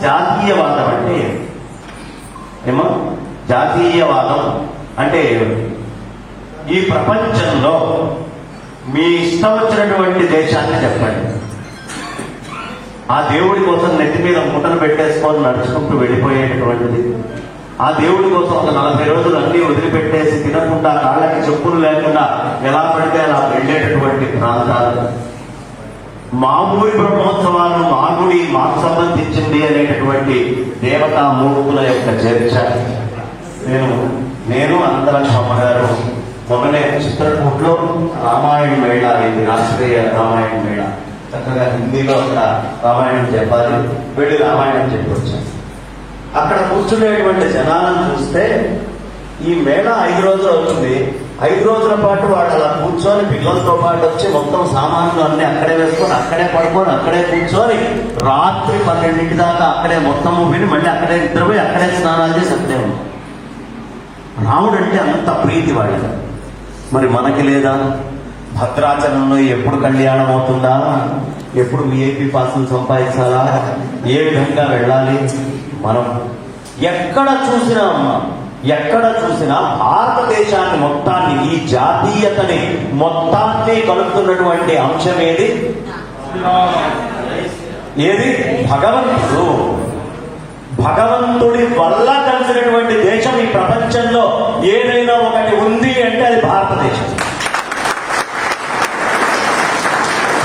జాతీయవాదం అంటే ఏమో జాతీయవాదం అంటే ఈ ప్రపంచంలో మీ ఇష్టం వచ్చినటువంటి దేశాన్ని చెప్పండి, ఆ దేవుడి కోసం నెత్తి మీద ముట్టను పెట్టేసుకొని నడుచుకుంటూ వెళ్ళిపోయేటటువంటిది, ఆ దేవుడి కోసం ఒక 40 రోజులు అన్ని వదిలిపెట్టేసి తినకుండా కాళ్ళకి చెప్పులు లేకుండా ఎలా పడితే అలా వెళ్ళేటటువంటి ప్రాంతాలు, మా ఊరి బ్రహ్మోత్సవాలు మా గుడి మాకు సంబంధించింది అనేటటువంటి దేవతా మూర్తుల యొక్క చర్చ. నేను అందరం అమ్మగారు మొన్ననే చిత్రకూట్లో రామాయణ మేళా అయింది, రాష్ట్రీయ రామాయణ మేళా. చక్కగా హిందీలో అక్కడ రామాయణం చెప్పాలి, వెళ్ళి రామాయణం చెప్పొచ్చాను. అక్కడ కూర్చునేటువంటి జనాలను చూస్తే ఈ మేళా 5 రోజులు అవుతుంది. 5 రోజుల పాటు వాడు అలా కూర్చొని పిల్లలతో పాటు వచ్చి మొత్తం సామాన్లు అన్ని అక్కడే వేసుకొని అక్కడే పడుకొని అక్కడే కూర్చొని రాత్రి 12 దాకా అక్కడే మొత్తము విని మళ్ళీ అక్కడే నిద్రపోయి అక్కడే స్నానాలు చేసి అక్కడే ఉన్నాం. రాముడు అంటే అంత ప్రీతి వాడిగా. మరి మనకి లేదా? భద్రాచలంలో ఎప్పుడు కళ్యాణం అవుతుందా, ఎప్పుడు విఐపి పాసులు సంపాదించాలా, ఏ విధంగా వెళ్ళాలి? మనం ఎక్కడ చూసినా అమ్మా, ఎక్కడ చూసినా భారతదేశాన్ని మొత్తాన్ని, ఈ జాతీయతని మొత్తాన్ని కలుపుతున్నటువంటి అంశం ఏది? భగవంతుడు. భగవంతుడి వల్ల కలిసినటువంటి దేశం ఈ ప్రపంచంలో ఏదైనా ఒకటి ఉంది అంటే అది భారతదేశం.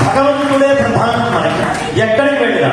భగవంతుడే ప్రధానం. మనకి ఎక్కడికి వెళ్ళినా